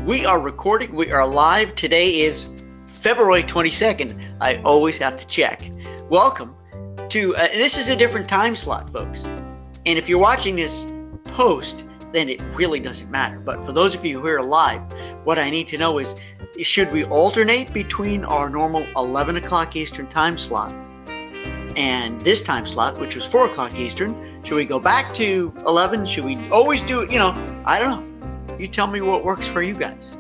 We are recording. We are live. Today is February 22nd. I always have to check. Welcome to, this is a different time slot, folks. And if you're watching this post, then it really doesn't matter. But for those of you who are live, what I need to know is, should we alternate between our normal 11 o'clock Eastern time slot and this time slot, which was 4 o'clock Eastern? Should we go back to 11? Should we always do it? I don't know. You tell me what works for you guys.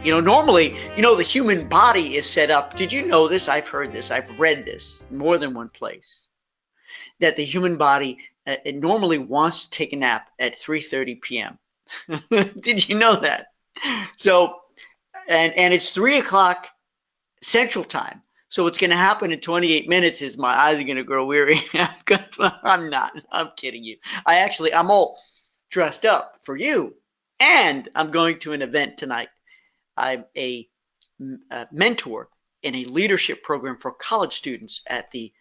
Normally, the human body is set up. Did you know this? I've heard this. I've read this more than one place. That the human body it normally wants to take a nap at 3:30 p.m. Did you know that? So, and it's 3 o'clock Central Time. So what's going to happen in 28 minutes is my eyes are going to grow weary. I'm not. I'm kidding you. I'm all dressed up for you. And I'm going to an event tonight. I'm a mentor in a leadership program for college students at the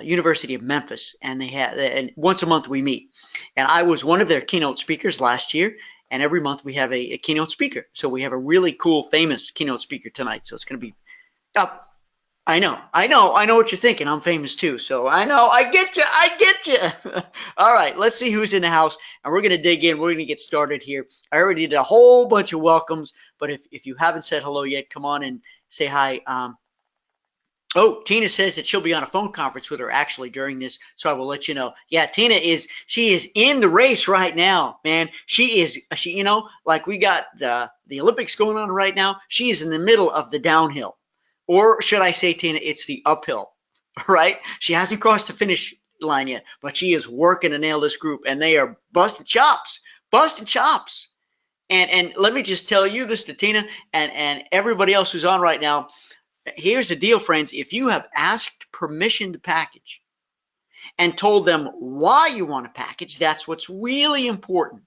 University of Memphis. And once a month we meet. And I was one of their keynote speakers last year. And every month we have a keynote speaker. So we have a really cool, famous keynote speaker tonight. So it's going to be up. I know what you're thinking. I'm famous too. So I know, I get you. All right, let's see who's in the house. And we're going to dig in. We're going to get started here. I already did a whole bunch of welcomes. But if you haven't said hello yet, come on and say hi. Tina says that she'll be on a phone conference with her actually during this. So I will let you know. Yeah, Tina she is in the race right now, man. She like we got the Olympics going on right now. She is in the middle of the downhill. Or should I say, Tina, it's the uphill, right? She hasn't crossed the finish line yet, but she is working to nail this group, and they are busting chops. And let me just tell you this to Tina and everybody else who's on right now. Here's the deal, friends. If you have asked permission to package and told them why you want to package, that's what's really important.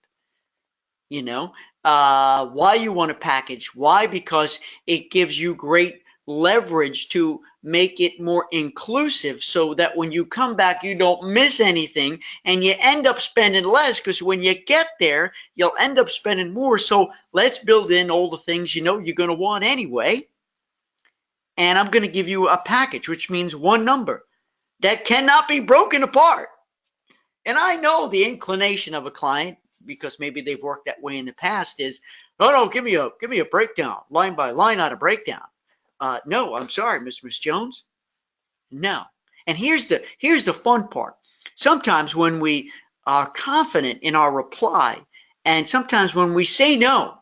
Why you want to package. Why? Because it gives you great leverage to make it more inclusive so that when you come back, you don't miss anything and you end up spending less, because when you get there, you'll end up spending more. So let's build in all the things you're going to want anyway. And I'm going to give you a package, which means one number that cannot be broken apart. And I know the inclination of a client, because maybe they've worked that way in the past, is, oh no, give me a breakdown, line by line, not a breakdown. No, I'm sorry, Miss Jones. No. And here's the fun part. Sometimes when we are confident in our reply, and sometimes when we say no,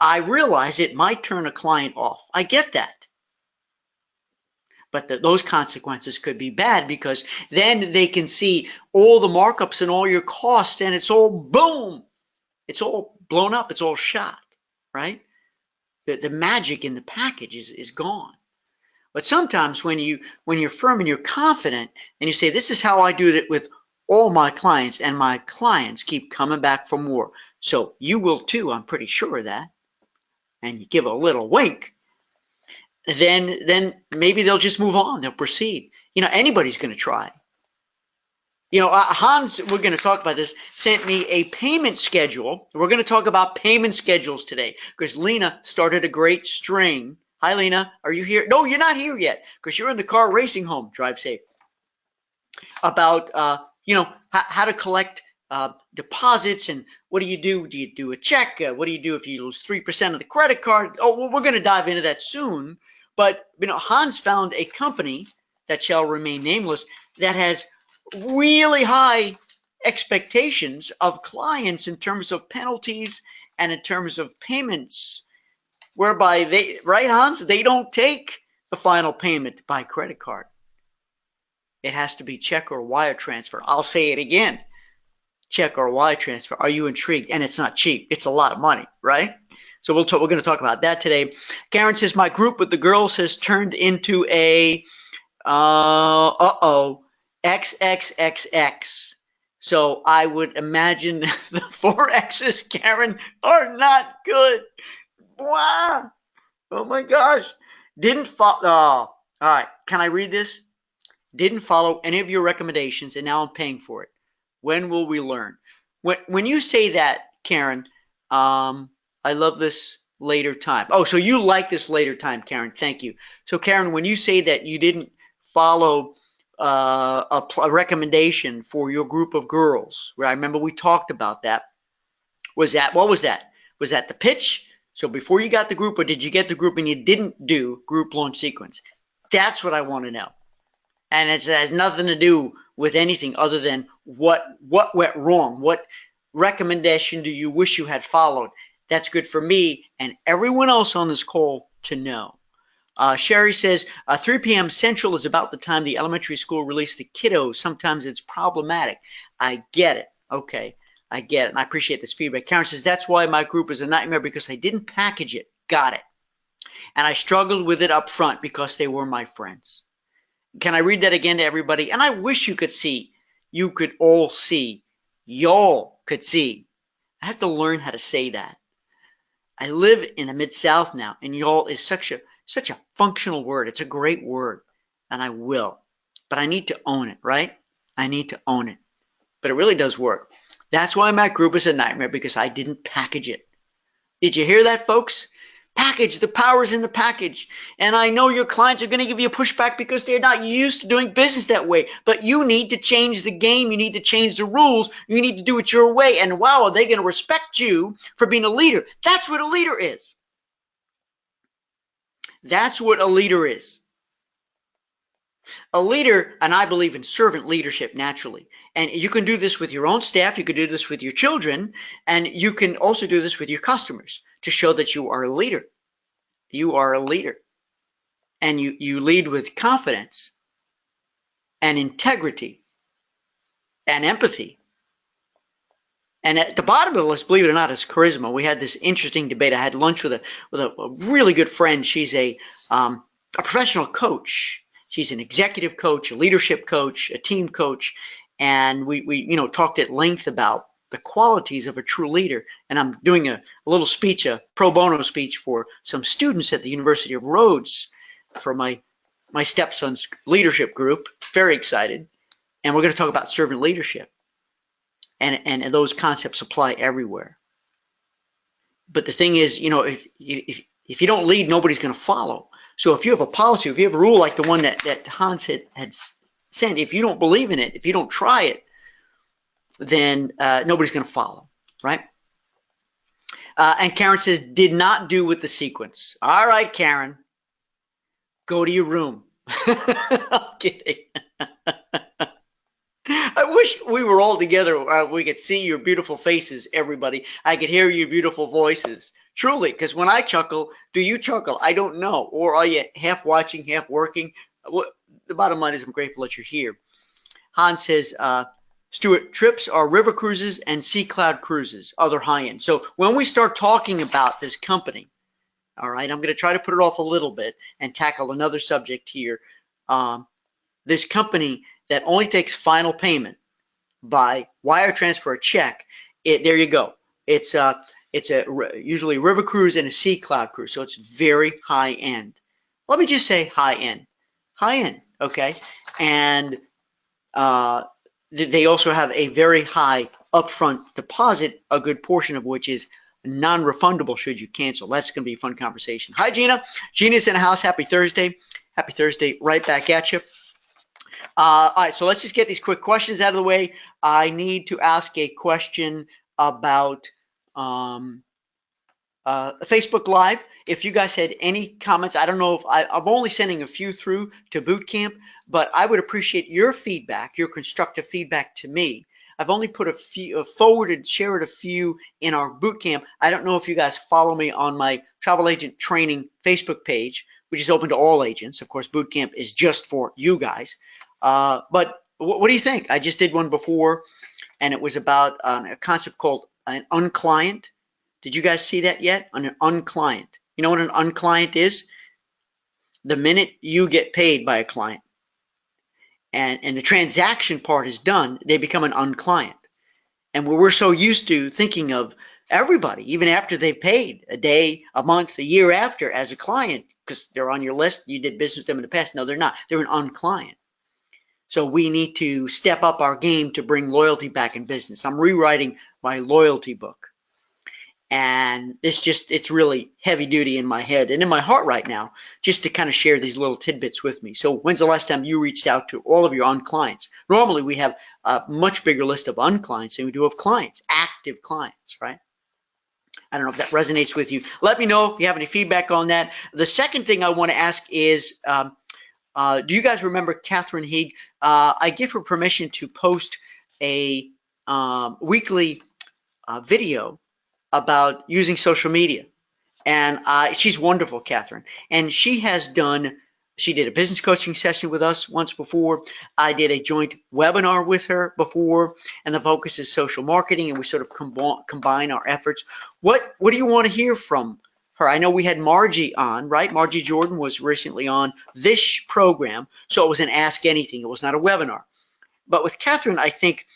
I realize it might turn a client off. I get that. But those consequences could be bad, because then they can see all the markups and all your costs, and it's all boom. It's all blown up. It's all shot, right? The magic in the package is gone. But sometimes when you're firm and you're confident and you say, this is how I do it with all my clients, and my clients keep coming back for more. So you will too, I'm pretty sure of that. And you give a little wink, then maybe they'll just move on. They'll proceed. Anybody's going to try. Hans, we're going to talk about this, sent me a payment schedule. We're going to talk about payment schedules today because Lena started a great string. Hi, Lena. Are you here? No, you're not here yet because you're in the car racing home. Drive safe. About, how to collect deposits, and what do you do? Do you do a check? What do you do if you lose 3% of the credit card? Oh, well, we're going to dive into that soon. But, Hans found a company that shall remain nameless that has really high expectations of clients in terms of penalties and in terms of payments, whereby right, Hans, they don't take the final payment by credit card. It has to be check or wire transfer. I'll say it again. Check or wire transfer. Are you intrigued? And it's not cheap. It's a lot of money, right? So we're going to talk about that today. Karen says, my group with the girls has turned into a XXXX. So I would imagine the 4 X's, Karen, are not good. Wow. Oh my gosh. Didn't follow. Oh, all right. Can I read this? Didn't follow any of your recommendations, and now I'm paying for it. When will we learn? When you say that, Karen, I love this later time. Oh, so you like this later time, Karen. Thank you. So, Karen, when you say that you didn't follow a recommendation for your group of girls, right? I remember we talked about that. What was that? Was that the pitch? So before you got the group, or did you get the group and you didn't do group launch sequence? That's what I want to know. And it has nothing to do with anything other than what went wrong. What recommendation do you wish you had followed? That's good for me and everyone else on this call to know. Sherry says 3 p.m. Central is about the time the elementary school released the kiddos. Sometimes it's problematic. I get it. Okay, I get it. And I appreciate this feedback. Karen says that's why my group is a nightmare, because I didn't package it. Got it. And I struggled with it up front because they were my friends. Can I read that again to everybody? And I wish you could see. You could all see. Y'all could see. I have to learn how to say that. I live in the Mid-South now, and y'all is such a functional word. It's a great word, and I will. But I need to own it, right? I need to own it. But it really does work. That's why my group is a nightmare, because I didn't package it. Did you hear that, folks? Package. The power's in the package. And I know your clients are going to give you pushback because they're not used to doing business that way. But you need to change the game. You need to change the rules. You need to do it your way. And wow, are they going to respect you for being a leader? That's what a leader is. That's what a leader is. A leader, and I believe in servant leadership naturally. And you can do this with your own staff. You can do this with your children. And you can also do this with your customers to show that you are a leader. You are a leader. And you lead with confidence and integrity and empathy. And at the bottom of the list, believe it or not, is charisma. We had this interesting debate. I had lunch with a really good friend. She's a professional coach. She's an executive coach, a leadership coach, a team coach, and we talked at length about the qualities of a true leader. And I'm doing a little speech, a pro bono speech for some students at the University of Rhodes for my stepson's leadership group. Very excited, and we're going to talk about servant leadership, and those concepts apply everywhere. But the thing is, if you don't lead, nobody's going to follow. So if you have a policy, if you have a rule like the one that Hans had sent, if you don't believe in it, if you don't try it, then nobody's going to follow, right? And Karen says, did not do with the sequence. All right, Karen, go to your room. I'm kidding. I wish we were all together. We could see your beautiful faces, everybody. I could hear your beautiful voices. Truly, because when I chuckle, do you chuckle? I don't know. Or are you half watching, half working? The bottom line is I'm grateful that you're here. Hans says, Stuart, trips are river cruises and sea cloud cruises, other high-end. So when we start talking about this company, all right, I'm going to try to put it off a little bit and tackle another subject here. This company that only takes final payment by wire transfer or check, there you go. It's usually a river cruise and a sea cloud cruise, so it's very high end. Let me just say high end, okay? And they also have a very high upfront deposit, a good portion of which is non-refundable should you cancel. That's going to be a fun conversation. Hi, Gina. Gina's in the house. Happy Thursday. Happy Thursday. Right back at you. All right, so let's just get these quick questions out of the way. I need to ask a question about Facebook Live. If you guys had any comments, I don't know if I'm only sending a few through to boot camp, but I would appreciate your feedback, your constructive feedback to me. I've only put a few, shared a few in our boot camp. I don't know if you guys follow me on my travel agent training Facebook page, which is open to all agents. Of course, boot camp is just for you guys. But what do you think? I just did one before, and it was about a concept called an unclient. Did you guys see that yet? An unclient. You know what an unclient is? The minute you get paid by a client and the transaction part is done, they become an unclient. And we're so used to thinking of everybody, even after they've paid, a day, a month, a year after, as a client, because they're on your list, you did business with them in the past. No, they're not. They're an unclient. So we need to step up our game to bring loyalty back in business. I'm rewriting my loyalty book. And it's really heavy duty in my head and in my heart right now, just to kind of share these little tidbits with me. So when's the last time you reached out to all of your unclients? Normally we have a much bigger list of unclients than we do of clients, active clients, right? I don't know if that resonates with you. Let me know if you have any feedback on that. The second thing I want to ask is, do you guys remember Catherine Heeg? I give her permission to post a weekly video about using social media. And she's wonderful, Catherine. And she did a business coaching session with us once before. I did a joint webinar with her before, and the focus is social marketing, and we sort of combine our efforts. What do you want to hear from her? I know we had Margie on, right? Margie Jordan was recently on this program, so it was an Ask Anything. It was not a webinar. But with Catherine, I think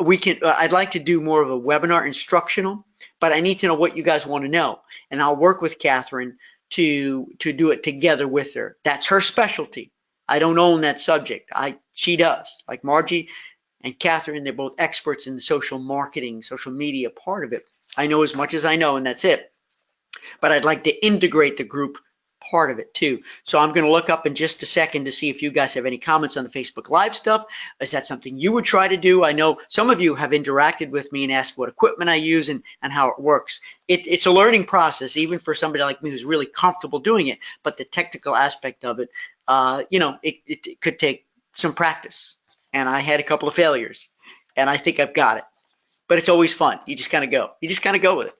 we can. I'd like to do more of a webinar instructional, but I need to know what you guys want to know, and I'll work with Catherine to do it together with her. That's her specialty. I don't own that subject. She does. Like Margie and Catherine, they're both experts in the social marketing, social media part of it. I know as much as I know, and that's it. But I'd like to integrate the group part of it too. So I'm going to look up in just a second to see if you guys have any comments on the Facebook Live stuff. Is that something you would try to do? I know some of you have interacted with me and asked what equipment I use and how it works. It's a learning process, even for somebody like me who's really comfortable doing it. But the technical aspect of it, it could take some practice. And I had a couple of failures, and I think I've got it. But it's always fun. You just kind of go. You just kind of go with it.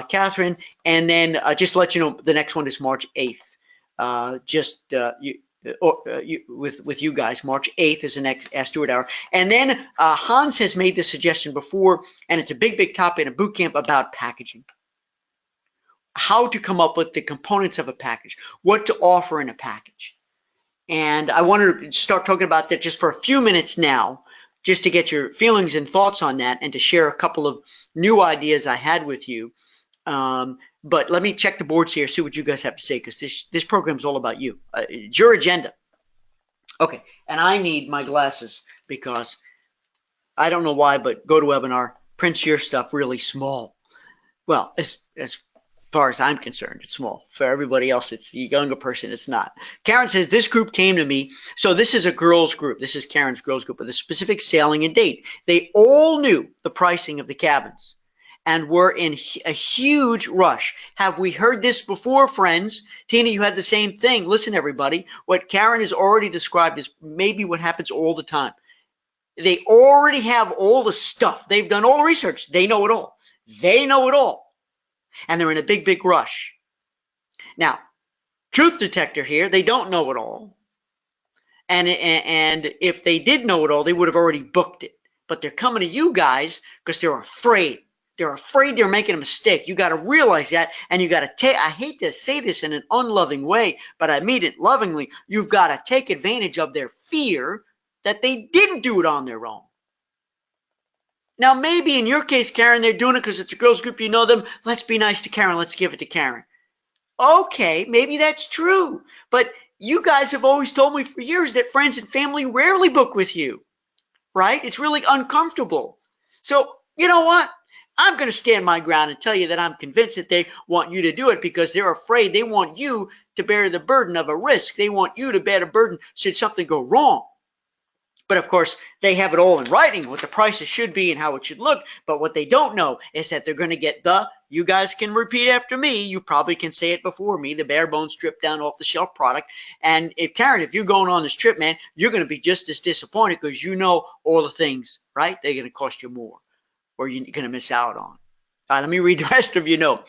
Catherine, and then just to let you know, the next one is March 8th. With you guys, March 8th is the next Ask Stuart Hour. And then Hans has made this suggestion before, and it's a big topic in a boot camp about packaging. How to come up with the components of a package, what to offer in a package. And I wanted to start talking about that just for a few minutes now, just to get your feelings and thoughts on that, and to share a couple of new ideas I had with you. But let me check the boards here, see what you guys have to say, because this program is all about you. It's your agenda. Okay, and I need my glasses because I don't know why, but GoToWebinar prints your stuff really small. Well, as far as I'm concerned, it's small. For everybody else, it's the younger person, it's not. Karen says, this group came to me. So this is a girls group. This is Karen's girls group with a specific sailing and date. They all knew the pricing of the cabins and were in a huge rush. Have we heard this before, friends? Tina, you had the same thing. Listen, everybody, what Karen has already described is maybe what happens all the time. They already have all the stuff. They've done all the research. They know it all. They know it all. And they're in a big rush. Now, truth detector here, they don't know it all. And if they did know it all, they would have already booked it. But they're coming to you guys because they're afraid. They're afraid they're making a mistake. You got to realize that, and you got to take, I hate to say this in an unloving way, but I mean it lovingly. You've got to take advantage of their fear that they didn't do it on their own. Now, maybe in your case, Karen, they're doing it because it's a girls group, you know them. Let's be nice to Karen. Let's give it to Karen. Okay, maybe that's true. But you guys have always told me for years that friends and family rarely book with you, right? It's really uncomfortable. So, you know what? I'm going to stand my ground and tell you that I'm convinced that they want you to do it because they're afraid. They want you to bear the burden of a risk. They want you to bear the burden should something go wrong. But of course, they have it all in writing, what the prices should be and how it should look. But what they don't know is that they're going to get you guys can repeat after me. You probably can say it before me, the bare bones stripped down off the shelf product. And Karen, if you're going on this trip, man, you're going to be just as disappointed because you know all the things, right? They're going to cost you more or you're going to miss out on. All right, let me read the rest of your note.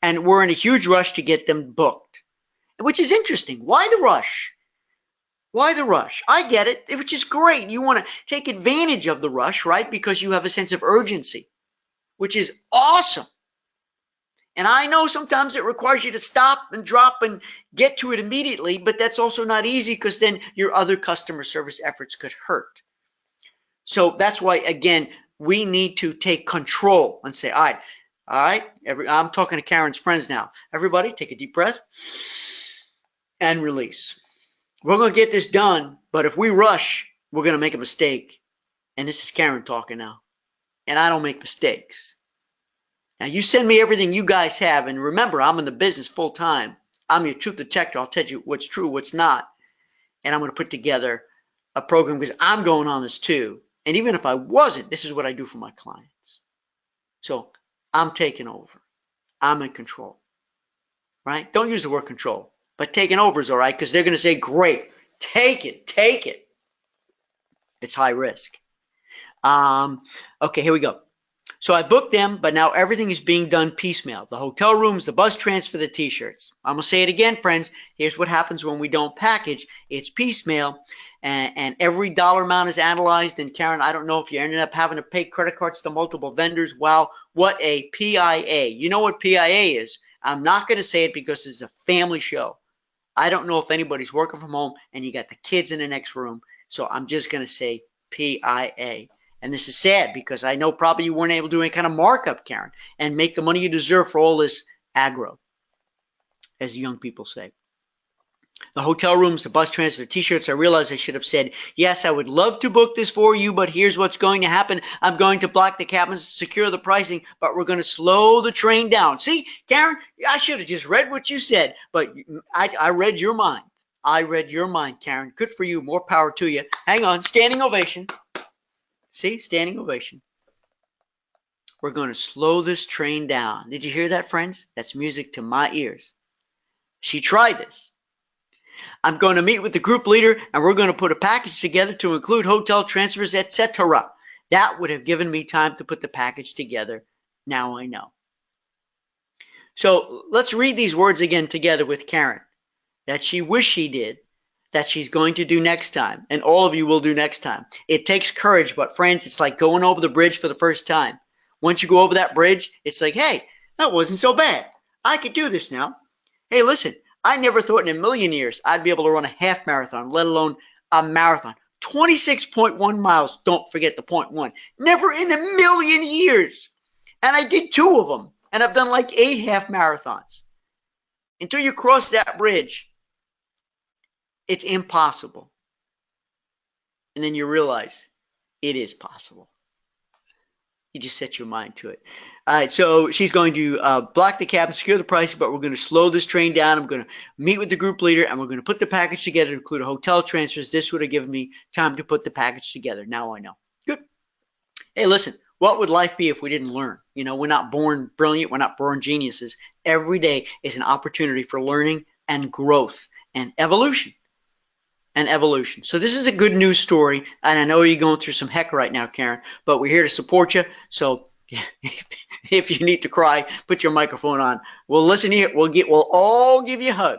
And we're in a huge rush to get them booked, which is interesting. Why the rush? Why the rush? I get it, which is great. You want to take advantage of the rush, right? Because you have a sense of urgency, which is awesome. And I know sometimes it requires you to stop and drop and get to it immediately, but that's also not easy because then your other customer service efforts could hurt. So that's why, again, we need to take control and say, all right, I'm talking to Karen's friends now. Everybody take a deep breath and release. We're going to get this done, but if we rush, we're going to make a mistake. And this is Karen talking now. And I don't make mistakes. Now, you send me everything you guys have, and remember, I'm in the business full time. I'm your truth detector. I'll tell you what's true, what's not, and I'm going to put together a program because I'm going on this too. And even if I wasn't, this is what I do for my clients. So I'm taking over. I'm in control, right? Don't use the word control, but taking over is all right because they're going to say, great, take it, take it. It's high risk. Okay, here we go. So I booked them, but now everything is being done piecemeal. The hotel rooms, the bus transfer, the t-shirts. I'm going to say it again, friends. Here's what happens when we don't package. It's piecemeal, and every dollar amount is analyzed. And Karen, I don't know if you ended up having to pay credit cards to multiple vendors. Wow, what a PIA. You know what PIA is? I'm not going to say it because it's a family show. I don't know if anybody's working from home and you got the kids in the next room. So I'm just going to say PIA. And this is sad because I know probably you weren't able to do any kind of markup, Karen, and make the money you deserve for all this aggro, as young people say. The hotel rooms, the bus transfer, the t-shirts, I realized I should have said, yes, I would love to book this for you, but here's what's going to happen. I'm going to block the cabins, secure the pricing, but we're going to slow the train down. See, Karen, I should have just read what you said, but I read your mind. I read your mind, Karen. Good for you. More power to you. Hang on. Standing ovation. See, standing ovation. We're going to slow this train down. Did you hear that, friends? That's music to my ears. She tried this. I'm going to meet with the group leader, and we're going to put a package together to include hotel transfers, etc. That would have given me time to put the package together. Now I know. So let's read these words again together with Karen. That she wished she did. That she's going to do next time, and all of you will do next time. It takes courage, but friends, it's like going over the bridge for the first time. Once you go over that bridge, it's like, hey, that wasn't so bad. I could do this now. Hey, listen, I never thought in a million years I'd be able to run a half marathon, let alone a marathon. 26.1 miles, don't forget the 0.1. Never in a million years. And I did 2 of them, and I've done like 8 half marathons. Until you cross that bridge, it's impossible. And then you realize it is possible. You just set your mind to it. All right, so she's going to block the cab and secure the price, but we're going to slow this train down. I'm going to meet with the group leader, and we're going to put the package together to include a hotel transfers. This would have given me time to put the package together. Now I know. Good. Hey, listen, what would life be if we didn't learn? You know, we're not born brilliant. We're not born geniuses. Every day is an opportunity for learning and growth and evolution. So this is a good news story, and I know you're going through some heck right now, Karen, but we're here to support you. So if you need to cry, put your microphone on. We'll listen here. We'll all give you a hug.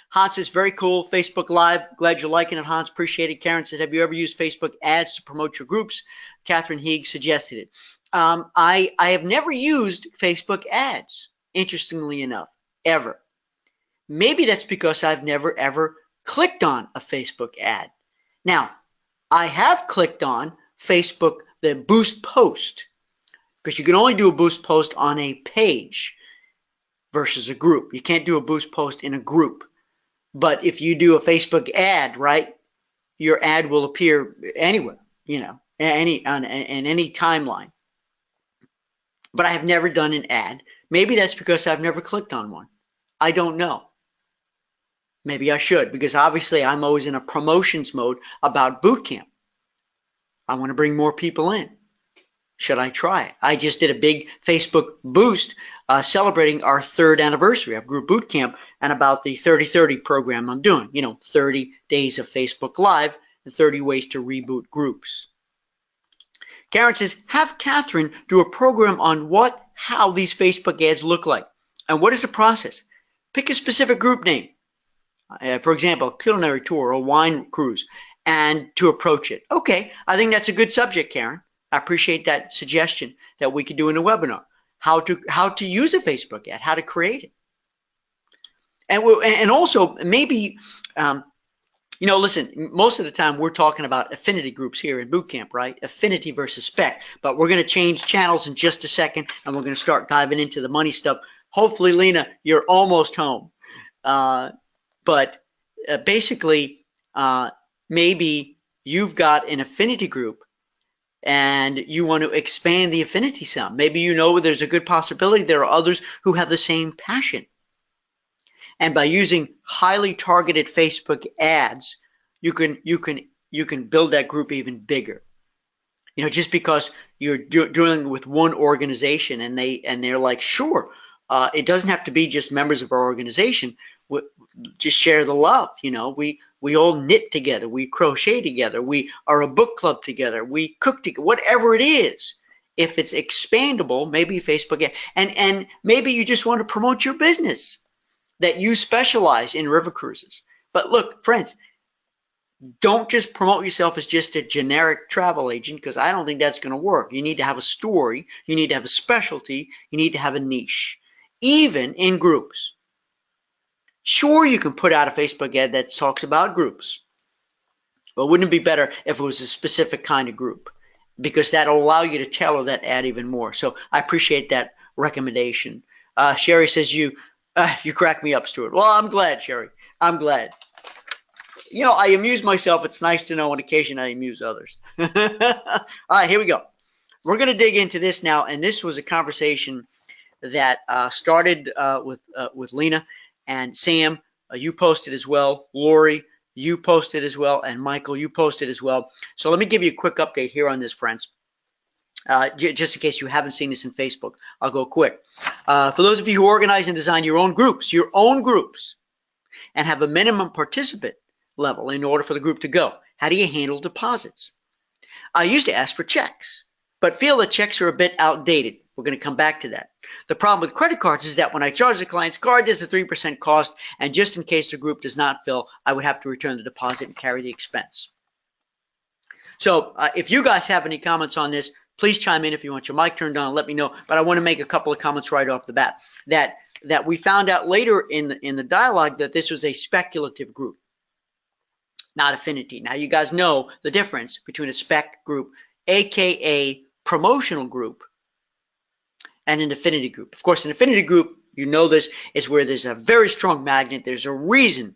Hans says, very cool. Facebook Live. Glad you're liking it, Hans. Appreciate it. Karen said, have you ever used Facebook ads to promote your groups? Catherine Heeg suggested it. I have never used Facebook ads, interestingly enough, ever. Maybe that's because I've never, ever clicked on a Facebook ad. Now, I have clicked on Facebook, the boost post, because you can only do a boost post on a page versus a group. You can't do a boost post in a group. But if you do a Facebook ad, right, your ad will appear anywhere, you know, in any timeline. But I have never done an ad. Maybe that's because I've never clicked on one. I don't know. Maybe I should, because obviously I'm always in a promotions mode about boot camp. I want to bring more people in. Should I try it? I just did a big Facebook boost celebrating our 3rd anniversary of Group Boot Camp and about the 30-30 program I'm doing. You know, 30 days of Facebook Live and 30 ways to reboot groups. Karen says, have Catherine do a program on how these Facebook ads look like. And what is the process? Pick a specific group name. For example, a culinary tour or a wine cruise, and to approach it. Okay, I think that's a good subject, Karen. I appreciate that suggestion that we could do in a webinar. How to use a Facebook ad, how to create it. And also maybe, you know, listen, most of the time we're talking about affinity groups here in boot camp, right? Affinity versus spec. But we're going to change channels in just a second, and we're going to start diving into the money stuff. Hopefully, Lena, you're almost home. But basically, maybe you've got an affinity group and you want to expand the affinity some. Maybe you know there's a good possibility there are others who have the same passion. And by using highly targeted Facebook ads, you can build that group even bigger. You know, just because you're dealing with one organization and they're like, sure, it doesn't have to be just members of our organization. Just share the love. You know, we all knit together, we crochet together, we are a book club together, we cook together, whatever it is. If it's expandable, maybe Facebook, and maybe you just want to promote your business, that you specialize in river cruises. But look, friends, don't just promote yourself as just a generic travel agent, because I don't think that's going to work. You need to have a story, you need to have a specialty, you need to have a niche, even in groups. Sure, you can put out a Facebook ad that talks about groups, but wouldn't it be better if it was a specific kind of group? Because that'll allow you to tailor that ad even more. So I appreciate that recommendation. Sherry says you crack me up, Stuart. Well, I'm glad, Sherry. I'm glad. You know, I amuse myself. It's nice to know on occasion I amuse others. All right, here we go. We're going to dig into this now, and this was a conversation that started with Lena and Sam. You posted as well. Lori, you posted as well, and Michael, you posted as well. So let me give you a quick update here on this, friends. Just in case you haven't seen this in Facebook, I'll go quick. For those of you who organize and design your own groups, and have a minimum participant level in order for the group to go, how do you handle deposits? I used to ask for checks, but feel that checks are a bit outdated. We're going to come back to that. The problem with credit cards is that when I charge the client's card, there's a 3% cost, and just in case the group does not fill, I would have to return the deposit and carry the expense. So if you guys have any comments on this, please chime in if you want your mic turned on. Let me know. But I want to make a couple of comments right off the bat. That we found out later in the dialogue that this was a speculative group, not affinity. Now you guys know the difference between a spec group, aka promotional group, and an affinity group. Of course, an affinity group, you know this, is where there's a very strong magnet. There's a reason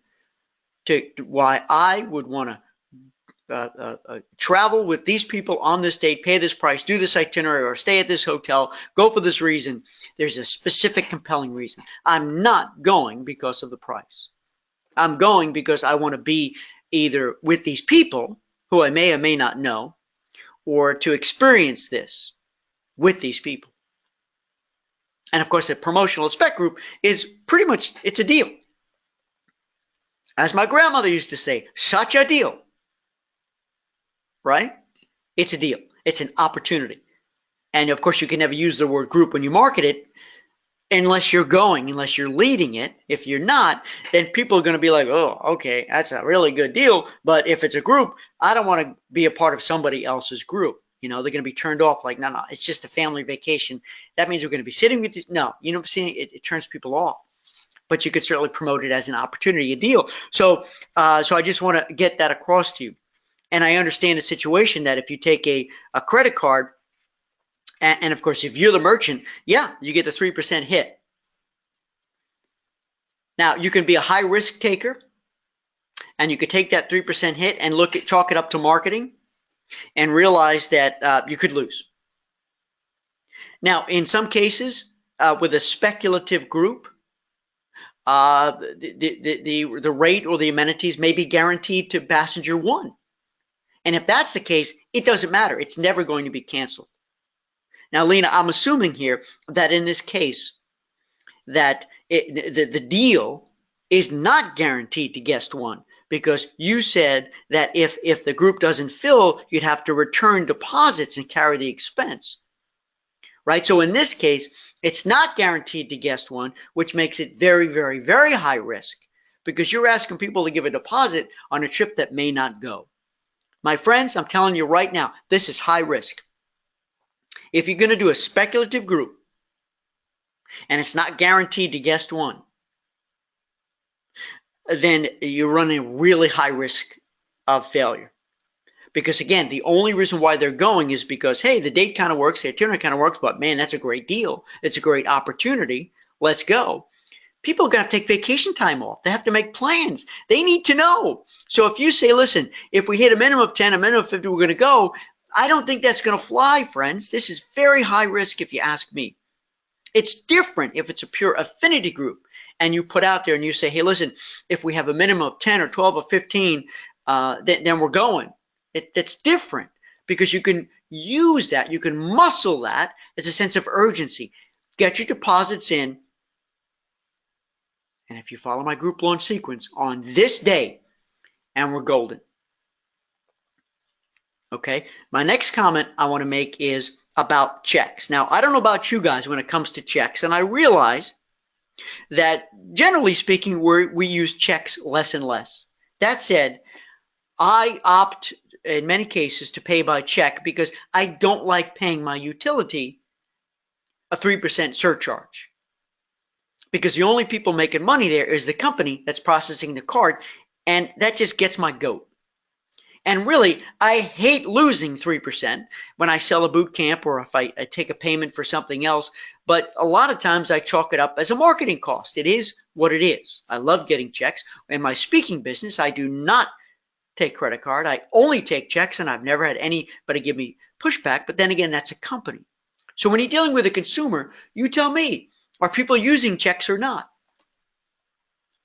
why I would want to travel with these people on this date, pay this price, do this itinerary, or stay at this hotel, go for this reason. There's a specific compelling reason. I'm not going because of the price. I'm going because I want to be either with these people who I may or may not know, or to experience this with these people. And of course, a promotional spec group is pretty much, it's a deal. As my grandmother used to say, such a deal. Right? It's a deal. It's an opportunity. And of course, you can never use the word group when you market it unless you're going, unless you're leading it. If you're not, then people are going to be like, oh, okay, that's a really good deal. But if it's a group, I don't want to be a part of somebody else's group. You know, they're going to be turned off like, no, it's just a family vacation. That means we're going to be sitting with this. No, you know what I'm saying? It turns people off. But you could certainly promote it as an opportunity, a deal. So I just want to get that across to you. And I understand the situation that if you take a credit card, and of course, if you're the merchant, yeah, you get the 3% hit. Now, you can be a high risk taker, and you could take that 3% hit and chalk it up to marketing and realize that you could lose. Now, in some cases, with a speculative group, the rate or the amenities may be guaranteed to passenger one. And if that's the case, it doesn't matter. It's never going to be canceled. Now, Lena, I'm assuming here that in this case, that the deal is not guaranteed to guest one, because you said that if the group doesn't fill, you'd have to return deposits and carry the expense. Right? So in this case, it's not guaranteed to guest one, which makes it very, very, very high risk, because you're asking people to give a deposit on a trip that may not go. My friends, I'm telling you right now, this is high risk. If you're going to do a speculative group and it's not guaranteed to guest one, then you're running a really high risk of failure. Because again, the only reason why they're going is because, hey, the date kind of works, the itinerary kind of works, but man, that's a great deal. It's a great opportunity. Let's go. People are going to have to take vacation time off. They have to make plans. They need to know. So if you say, listen, if we hit a minimum of 10, a minimum of 50, we're going to go, I don't think that's going to fly, friends. This is very high risk if you ask me. It's different if it's a pure affinity group and you put out there and you say, hey, listen, if we have a minimum of 10 or 12 or 15, then we're going. That's different because you can use that. You can muscle that as a sense of urgency. Get your deposits in. And if you follow my group launch sequence on this day, and we're golden. Okay, my next comment I want to make is about checks. Now, I don't know about you guys when it comes to checks, and I realize that generally speaking, we use checks less and less. That said, I opt in many cases to pay by check because I don't like paying my utility a 3% surcharge. Because the only people making money there is the company that's processing the card, and that just gets my goat. And really, I hate losing 3% when I sell a boot camp or if I take a payment for something else. But a lot of times I chalk it up as a marketing cost. It is what it is. I love getting checks. In my speaking business, I do not take credit card. I only take checks, and I've never had anybody give me pushback. But then again, that's a company. So when you're dealing with a consumer, you tell me, are people using checks or not?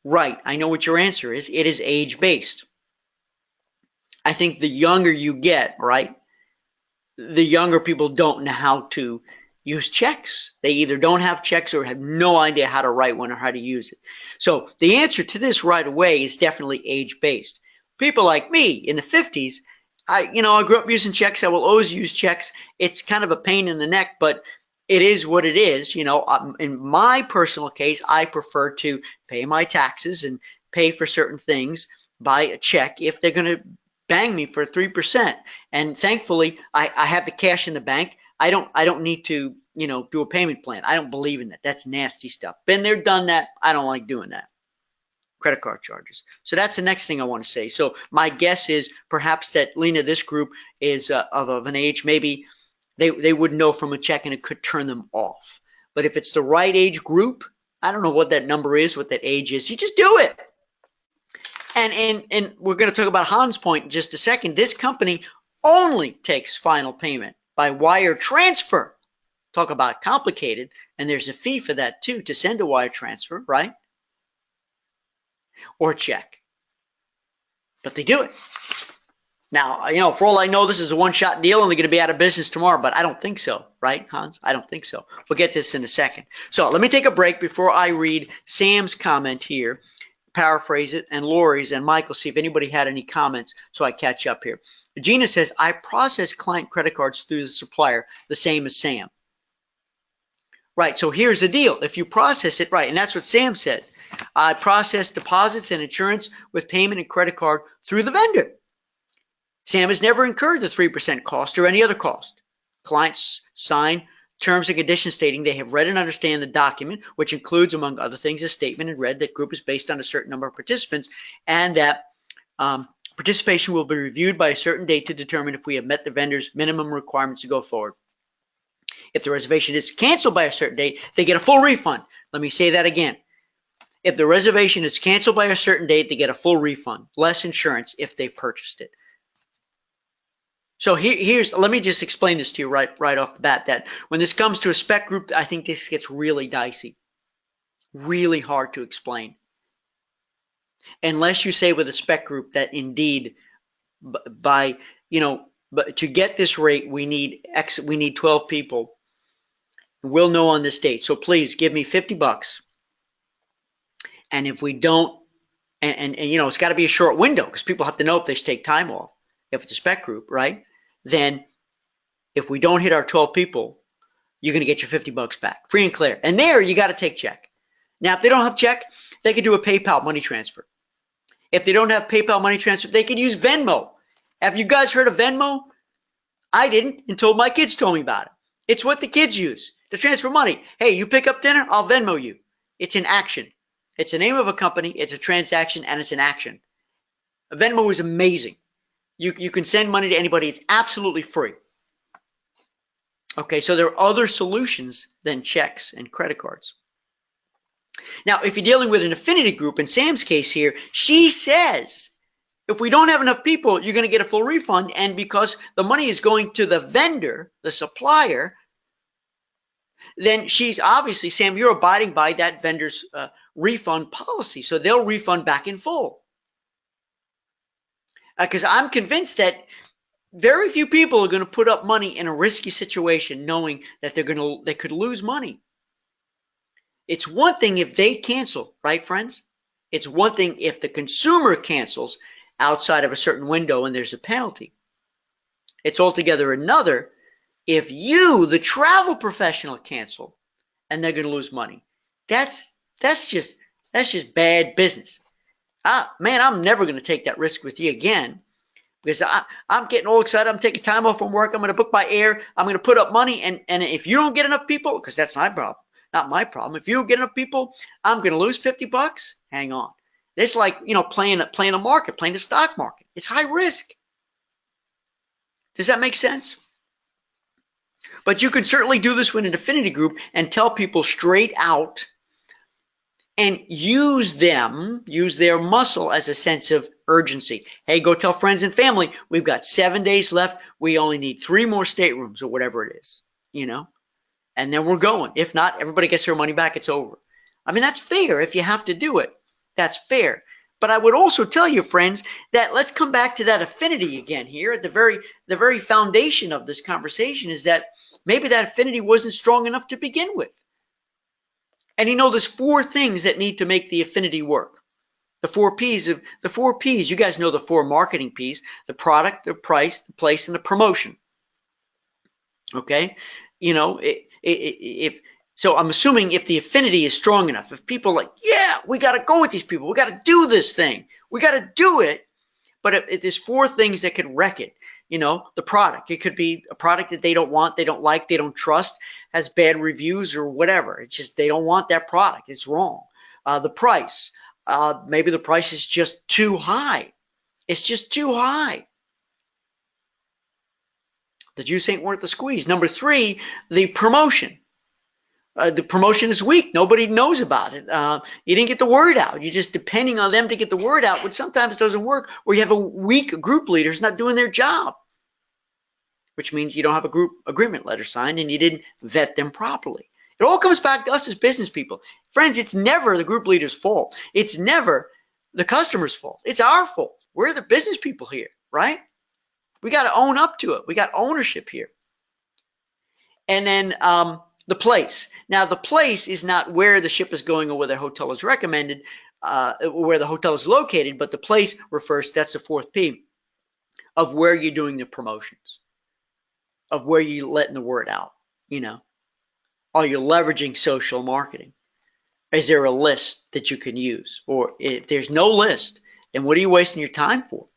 Right. I know what your answer is. It is age-based. I think the younger you get, right, the younger people don't know how to use checks. They either don't have checks or have no idea how to write one or how to use it. So the answer to this right away is definitely age-based. People like me in the 50s, I grew up using checks. I will always use checks. It's kind of a pain in the neck, but it is what it is. In my personal case, I prefer to pay my taxes and pay for certain things by a check if they're going to bang me for 3%. And thankfully, I have the cash in the bank. I don't need to, do a payment plan. I don't believe in that. That's nasty stuff. Been there, done that. I don't like doing that. Credit card charges. So that's the next thing I want to say. So my guess is perhaps that, Lena, this group is of an age, maybe they wouldn't know from a check and it could turn them off. But if it's the right age group, I don't know what that number is, what that age is. You just do it. And we're going to talk about Hans Point in just a second. This company only takes final payment by wire transfer. Talk about complicated. And there's a fee for that too, to send a wire transfer, right? Or check. But they do it. Now, for all I know, this is a one-shot deal and they're going to be out of business tomorrow, but I don't think so, right, Hans? I don't think so. We'll get this in a second. So let me take a break before I read Sam's comment here, paraphrase it, and Lori's and Michael, see if anybody had any comments so I catch up here. Gina says, I process client credit cards through the supplier, the same as Sam. Right, so here's the deal. If you process it right, and that's what Sam said, I process deposits and insurance with payment and credit card through the vendor. Sam has never incurred the 3% cost or any other cost. Clients sign terms and conditions stating they have read and understand the document, which includes, among other things, a statement in red that group is based on a certain number of participants and that participation will be reviewed by a certain date to determine if we have met the vendor's minimum requirements to go forward. If the reservation is canceled by a certain date, they get a full refund. Let me say that again. If the reservation is canceled by a certain date, they get a full refund, less insurance if they purchased it. So let me just explain this to you right off the bat, that when this comes to a spec group, I think this gets really dicey, really hard to explain. Unless you say with a spec group that indeed but to get this rate, we need 12 people. We'll know on this date. So please give me $50. And if we don't, and it's got to be a short window because people have to know if they should take time off. If it's a spec group, right? Then if we don't hit our 12 people, you're going to get your $50 back, free and clear. And there you got to take check. Now, if they don't have check, they can do a PayPal money transfer. If they don't have PayPal money transfer, they can use Venmo. Have you guys heard of Venmo? I didn't until my kids told me about it. It's what the kids use to transfer money. Hey, you pick up dinner, I'll Venmo you. It's an action. It's the name of a company, it's a transaction, and it's an action. Venmo is amazing. You can send money to anybody. It's absolutely free. Okay, so there are other solutions than checks and credit cards. Now, if you're dealing with an affinity group, in Sam's case here, she says If we don't have enough people, you're going to get a full refund. And because the money is going to the vendor, the supplier, then she's obviously, Sam, you're abiding by that vendor's refund policy. So they'll refund back in full. Because I'm convinced that very few people are going to put up money in a risky situation knowing that they could lose money. It's one thing if they cancel, right, friends? It's one thing if the consumer cancels outside of a certain window and there's a penalty. It's altogether another if you, the travel professional, cancel and they're going to lose money. That's just bad business. Man, I'm never going to take that risk with you again, because I'm getting all excited. I'm taking time off from work. I'm going to book by air. I'm going to put up money. And if you don't get enough people, because that's my problem, not my problem. If you don't get enough people, I'm going to lose $50. Hang on. It's like, playing a market, playing the stock market. It's high risk. Does that make sense? But you can certainly do this with an affinity group and tell people straight out and use their muscle as a sense of urgency. Hey, go tell friends and family, we've got 7 days left. We only need 3 more staterooms or whatever it is, and then we're going. If not, everybody gets their money back. It's over. I mean, that's fair if you have to do it. That's fair. But I would also tell you, friends, that let's come back to that affinity again here. At the very foundation of this conversation is that maybe that affinity wasn't strong enough to begin with. And there's 4 things that need to make the affinity work. The 4 P's. You guys know the 4 marketing P's: the product, the price, the place, and the promotion. Okay, so I'm assuming if the affinity is strong enough, if people are like, yeah, we got to go with these people, we got to do this thing, we got to do it. But there's 4 things that could wreck it. The product. It could be a product that they don't want, they don't like, they don't trust, has bad reviews or whatever. It's just they don't want that product. It's wrong. The price. Maybe the price is just too high. It's just too high. The juice ain't worth the squeeze. Number 3, the promotion. The promotion is weak. Nobody knows about it. You didn't get the word out. You're just depending on them to get the word out, which sometimes doesn't work, or you have a weak group leader who's not doing their job, which means you don't have a group agreement letter signed and you didn't vet them properly. It all comes back to us as business people. Friends, it's never the group leader's fault. It's never the customer's fault. It's our fault. We're the business people here, right? We got to own up to it. We got ownership here. And then the place. Now, the place is not where the ship is going or where the hotel is recommended, where the hotel is located, but the place refers, that's the 4th P, of where you're doing the promotions, of where you're letting the word out, Are you leveraging social marketing? Is there a list that you can use? Or if there's no list, then what are you wasting your time for?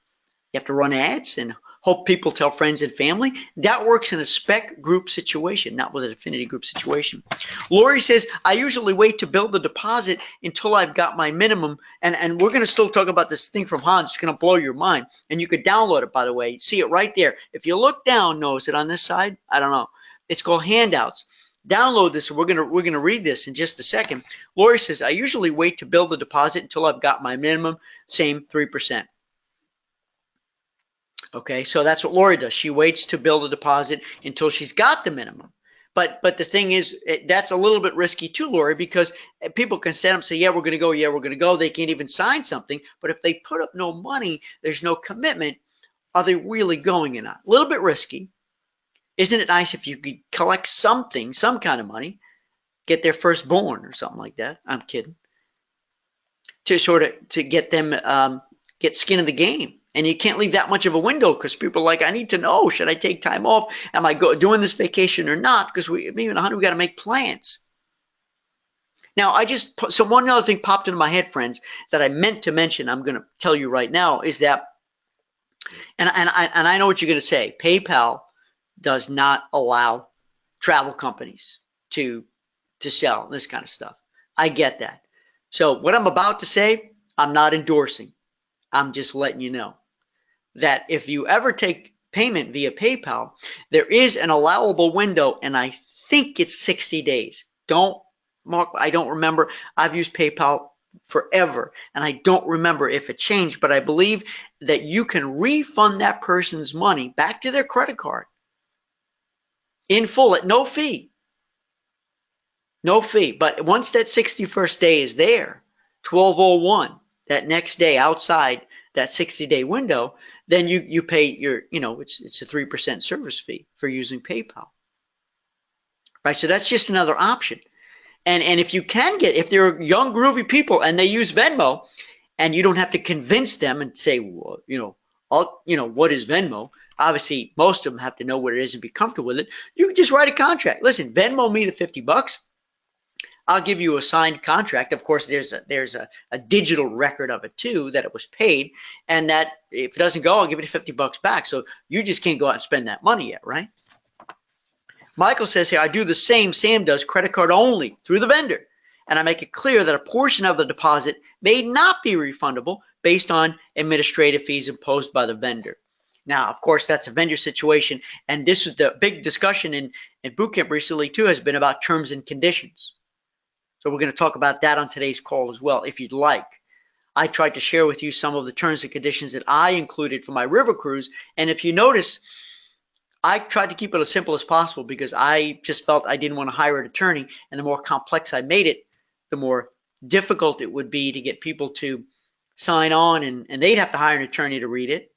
You have to run ads and hope people tell friends and family. That works in a spec group situation, not with an affinity group situation. Lori says, I usually wait to build the deposit until I've got my minimum. And we're going to still talk about this thing from Hans. It's going to blow your mind. And you could download it, by the way. See it right there. If you look down, is it on this side? I don't know. It's called Handouts. Download this. We're gonna read this in just a second. Lori says, I usually wait to build the deposit until I've got my minimum, same 3%. Okay, so that's what Lori does. She waits to build a deposit until she's got the minimum. But the thing is, that's a little bit risky too, Lori, because people can stand up and say, yeah, we're going to go. Yeah, we're going to go. They can't even sign something. But if they put up no money, there's no commitment. Are they really going or not? A little bit risky. Isn't it nice if you could collect something, some kind of money, get their firstborn or something like that? I'm kidding. To get them, get skin in the game. And you can't leave that much of a window because people are like, I need to know, should I take time off? Am I doing this vacation or not? Because we got to make plans. Now, so one other thing popped into my head, friends, that I meant to mention, I'm going to tell you right now, is that, and I know what you're going to say, PayPal does not allow travel companies to sell this kind of stuff. I get that. So what I'm about to say, I'm not endorsing. I'm just letting you know that if you ever take payment via PayPal, there is an allowable window, and I think it's 60 days. I don't remember. I've used PayPal forever. And I don't remember if it changed, but I believe that you can refund that person's money back to their credit card in full at no fee. No fee. But once that 61st day is there, 1201, that next day outside that 60-day window, then you pay your, it's a 3% service fee for using PayPal. Right? So that's just another option. And if if they're young, groovy people and they use Venmo, and you don't have to convince them and say, well, what is Venmo? Obviously, most of them have to know what it is and be comfortable with it. You can just write a contract. Listen, Venmo me the $50. I'll give you a signed contract. Of course, there's a digital record of it too, that it was paid, and that if it doesn't go, I'll give you the $50 back. So you just can't go out and spend that money yet, right? Michael says here, I do the same Sam does, credit card only through the vendor. And I make it clear that a portion of the deposit may not be refundable based on administrative fees imposed by the vendor. Now, of course, that's a vendor situation. And this is the big discussion in boot camp recently too, has been about terms and conditions. So we're going to talk about that on today's call as well, if you'd like. I tried to share with you some of the terms and conditions that I included for my river cruise. And if you notice, I tried to keep it as simple as possible because I just felt I didn't want to hire an attorney. And the more complex I made it, the more difficult it would be to get people to sign on, and they'd have to hire an attorney to read it.